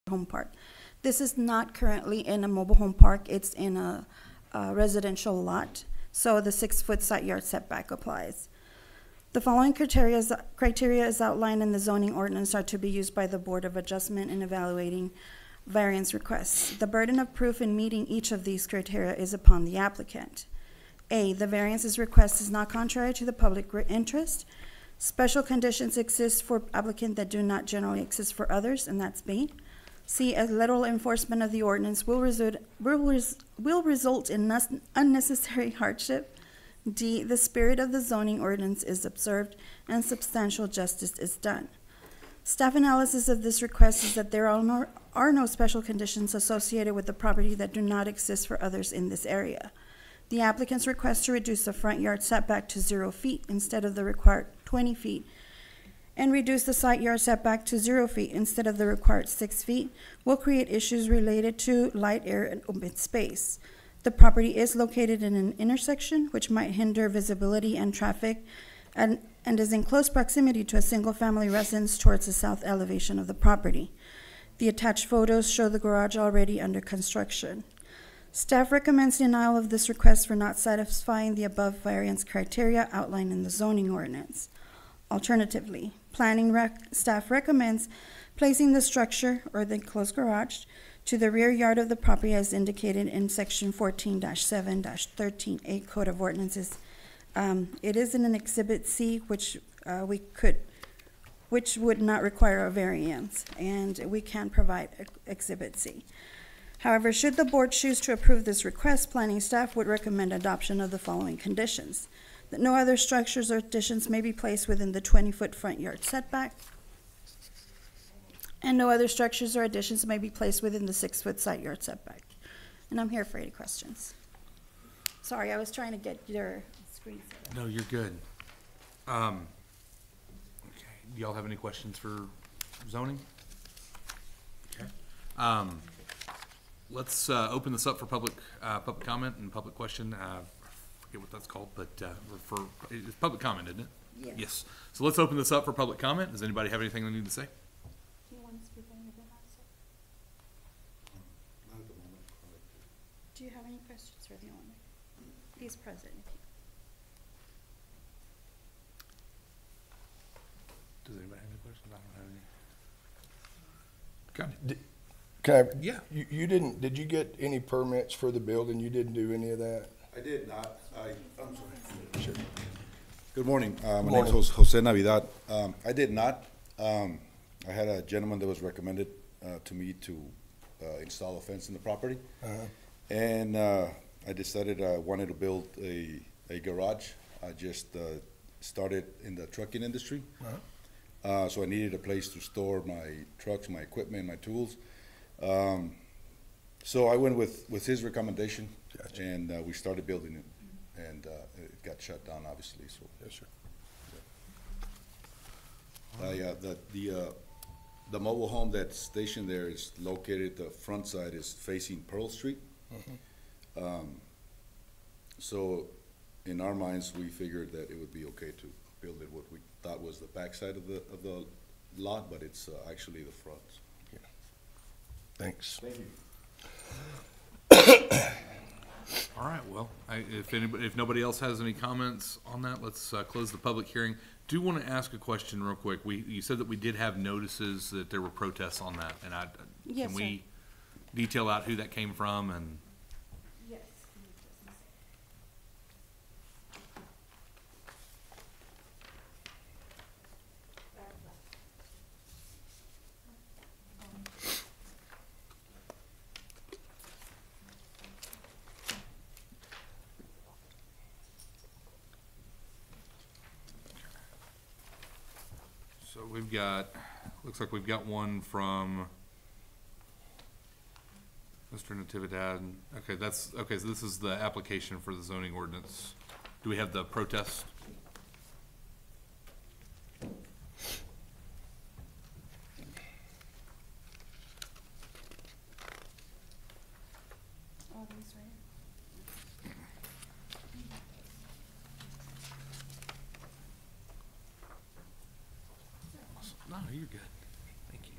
home park. This is not currently in a mobile home park, it's in a residential lot, so the 6-foot side yard setback applies. The following criteria as outlined in the zoning ordinance are to be used by the Board of Adjustment in evaluating variance requests. The burden of proof in meeting each of these criteria is upon the applicant. A, the variance's request is not contrary to the public interest. Special conditions exist for applicant that do not generally exist for others, and that's B. C, a literal enforcement of the ordinance will result in unnecessary hardship. D, the spirit of the zoning ordinance is observed and substantial justice is done. Staff analysis of this request is that there are no special conditions associated with the property that do not exist for others in this area. The applicant's request to reduce the front yard setback to 0 feet instead of the required 20 feet and reduce the side yard setback to 0 feet instead of the required 6 feet will create issues related to light, air, and open space. The property is located in an intersection which might hinder visibility and traffic and is in close proximity to a single-family residence towards the south elevation of the property. The attached photos show the garage already under construction. Staff recommends denial of this request for not satisfying the above variance criteria outlined in the zoning ordinance. Alternatively, staff recommends placing the structure or the enclosed garage to the rear yard of the property as indicated in section 14-7-13A Code of Ordinances. It is in an Exhibit C, which would not require a variance, and we can provide Exhibit C. However, should the board choose to approve this request, planning staff would recommend adoption of the following conditions: that no other structures or additions may be placed within the 20-foot front yard setback, and no other structures or additions may be placed within the 6-foot side yard setback. And I'm here for any questions. Sorry, I was trying to get your screen set up. No, you're good. Okay. Do y'all have any questions for zoning? Okay. Let's open this up for public comment and public question. I forget what that's called, but it's public comment, isn't it? Yes. Yes. So let's open this up for public comment. Does anybody have anything they need to say? Do you want to speak on your behalf, sir? Not at the moment. Do you have any questions for the owner? He's present. Does anybody have any questions? I don't have any. Got it. Can I? Yeah. You didn't, did you get any permits for the building? You didn't do any of that? I did not. I'm sorry. Sure. Good morning. My name Morning. is Jose Navidad. I did not. I had a gentleman that was recommended to me to install a fence in the property. And I decided I wanted to build a garage. I just started in the trucking industry. So I needed a place to store my trucks, my equipment, my tools. So I went with his recommendation. Gotcha. And we started building it, and it got shut down, obviously. So Yes, sir. the mobile home that's stationed there is located. The front side is facing Pearl Street. So in our minds, we figured that it would be okay to build it what we thought was the back side of the lot, but it's actually the front. Yeah. Thanks. Thank you. All right, well, if nobody else has any comments on that, let's close the public hearing. Do want to ask a question real quick. You said that we did have notices that there were protests on that, and Yes, can we detail out who that came from and? Yes. So we've got, looks like we've got one from Mr. Natividad. Okay, so this is the application for the zoning ordinance. Do we have the protest? Oh, these right here. No, you're good. Thank you.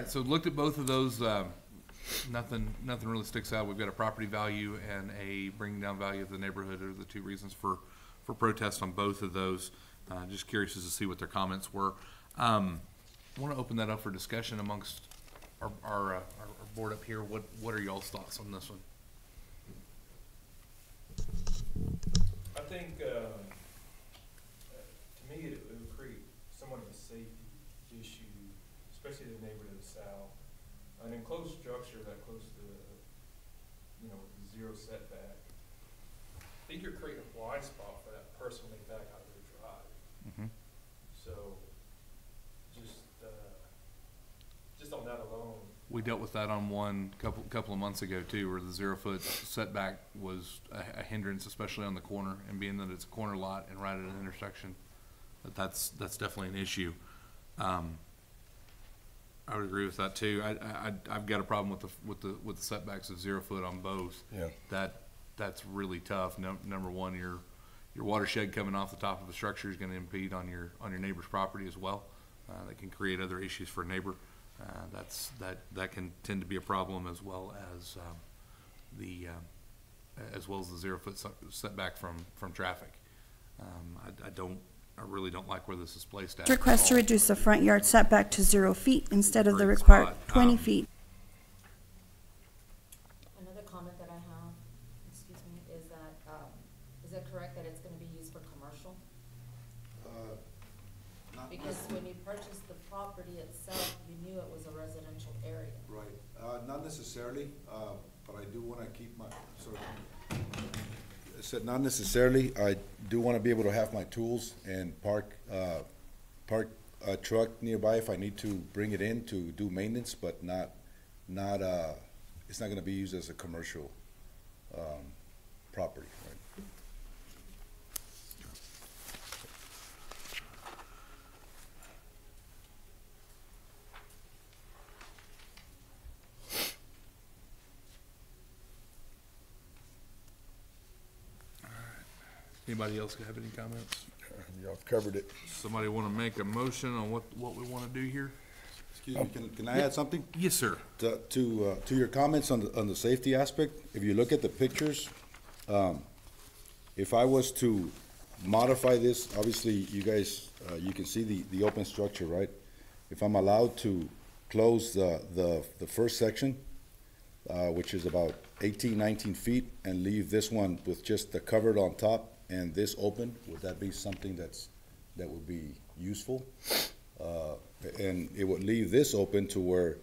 right, so looked at both of those, nothing really sticks out. We've got a property value and a bringing down value of the neighborhood are the two reasons for protest on both of those. Just curious as to see what their comments were. I want to open that up for discussion amongst our board up here. What are y'all's thoughts on this one? I think, to me, it would create somewhat of a safety issue, especially the neighborhood to the south. An enclosed structure that close to, the zero setback, I think you're creating a blind spot for that person when they back out of their drive. Mm-hmm. So, just on that alone. We dealt with that on one couple of months ago too, where the 0-foot setback was a hindrance, especially on the corner, and being that it's a corner lot and right at an intersection, that's definitely an issue. I would agree with that too. I've got a problem with the setbacks of 0 foot on both. Yeah. That's really tough. Number one, your watershed coming off the top of the structure is going to impede on your neighbor's property as well. That can create other issues for a neighbor. That can tend to be a problem as well as the 0-foot setback from traffic. I really don't like where this is placed at. Request to reduce the front yard setback to 0 feet instead of the Great required spot. 20 feet. Another comment that I have, excuse me, is it correct that it's gonna be used for commercial? Because when you purchased the property itself, you knew it was a residential area. Right, not necessarily, but I do wanna keep my, I said not necessarily, I do wanna be able to have my tools and park a truck nearby if I need to bring it in to do maintenance, but it's not gonna be used as a commercial, property, right? Anybody else have any comments? Y'all covered it. Somebody want to make a motion on what we want to do here? Excuse me, can I add something? Yes, sir. To your comments on the safety aspect, if you look at the pictures, if I was to modify this, obviously you guys, you can see the open structure, right? If I'm allowed to close the first section, which is about 18, 19 feet, and leave this one with just the covered on top and this open, would that be something that would be useful? And it would leave this open to where,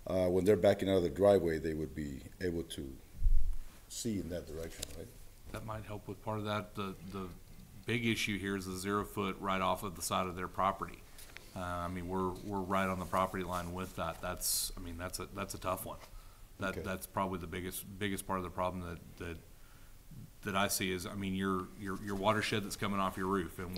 when they're backing out of the driveway, they would be able to see in that direction, right? That might help with part of that. The big issue here is the 0 foot right off of the side of their property. I mean, we're right on the property line with that. That's a tough one. Okay. That's probably the biggest part of the problem that I see is, I mean, your watershed that's coming off your roof and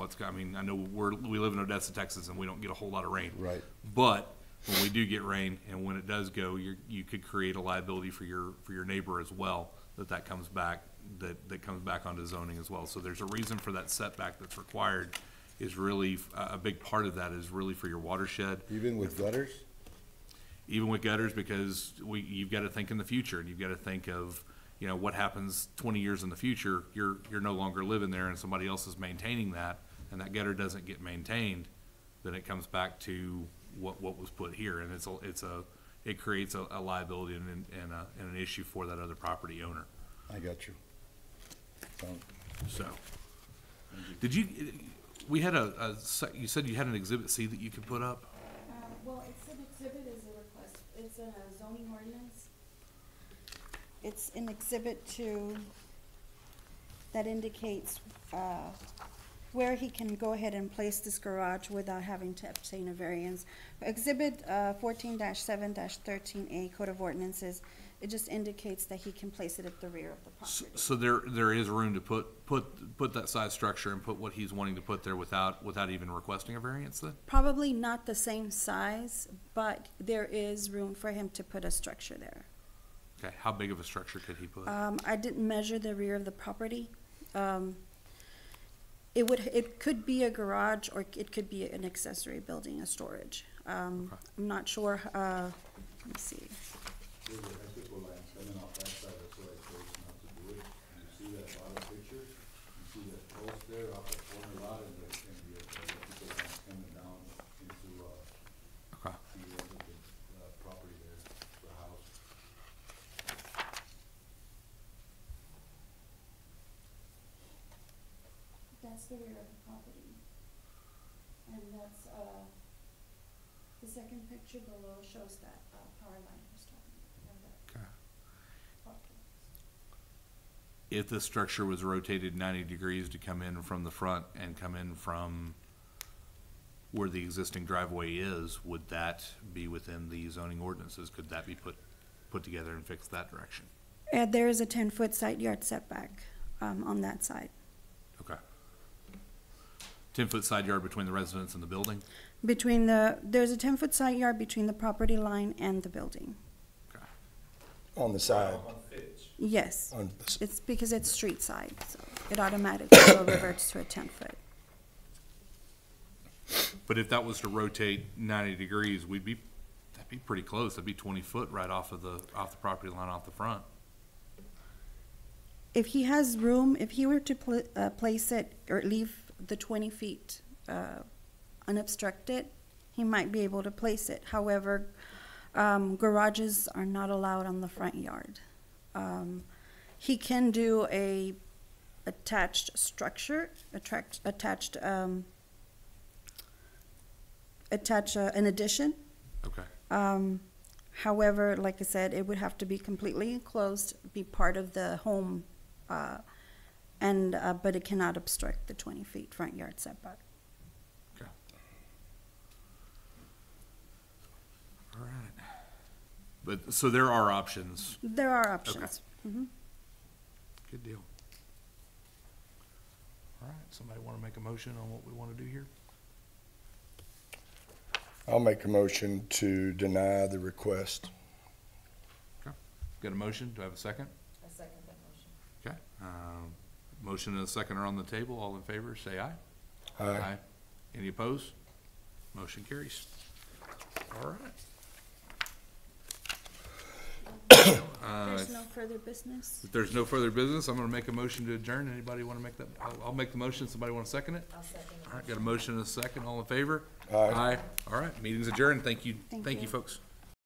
I know we live in Odessa, Texas, and we don't get a whole lot of rain. Right. But when we do get rain and when it does go, you could create a liability for your neighbor as well, that comes back, that comes back onto zoning as well. So there's a reason for that setback that's required, is really, a big part of that is really for your watershed. Even with gutters? Even with gutters, because you've got to think in the future, and you've got to think of, what happens 20 years in the future. You're no longer living there, and somebody else is maintaining that, and that gutter doesn't get maintained, then it comes back to what was put here, and it creates a liability and an issue for that other property owner. I got you. So, we had you said you had an exhibit C that you could put up? Well, it's an exhibit is a request. It's a zoning ordinance. It's an exhibit that indicates where he can go ahead and place this garage without having to obtain a variance. Exhibit 14-7-13A Code of Ordinances, it just indicates that he can place it at the rear of the property. So there is room to put that size structure and put what he's wanting to put there without even requesting a variance then? Probably not the same size, but there is room for him to put a structure there. Okay, how big of a structure could he put? I didn't measure the rear of the property. It could be a garage, or it could be an accessory building, a storage. I'm not sure, let me see. There's electrical lines coming off that side, that's why I chose not to do it. You see that bottom picture? You see that post there off the corner lot and the electrical lines coming down into, Okay. the end of the, property there, the house. That's the rear of the property. And that's, the second picture below shows that, power line I was talking about, where that Okay. property is. If the structure was rotated 90 degrees to come in from the front and come in from where the existing driveway is, would that be within the zoning ordinances? Could that be put together and fixed that direction? There is a 10-foot side yard setback, on that side. Okay. 10-foot side yard between the residence and the building? There's a 10-foot side yard between the property line and the building. Okay. On the side. On Fitch. Yes, On the s- it's because it's street side, so it automatically reverts to a 10-foot. But if that was to rotate 90 degrees, that'd be pretty close. That'd be 20 foot right off the property line off the front. If he has room, if he were to place it or leave the 20 feet unobstructed, he might be able to place it. However, garages are not allowed on the front yard. He can do a attached structure, attach an addition. Okay. However, like I said, it would have to be completely enclosed, be part of the home, but it cannot obstruct the 20 feet front yard setback. Okay. All right. But, so there are options. There are options. Mhm. Good deal. All right, somebody want to make a motion on what we want to do here? I'll make a motion to deny the request. Got a motion? Do I have a second? I second that motion. Okay. Motion and a second are on the table. All in favor, say aye. Aye. Any opposed? Motion carries. All right. There's no further business. If there's no further business, I'm gonna make a motion to adjourn. Anybody wanna make that? I'll make the motion. Somebody wanna second it? I'll second it. All right, got a motion and a second. All in favor? Aye. All right, meeting's adjourned. Thank you. Thank Thank you, you. folks.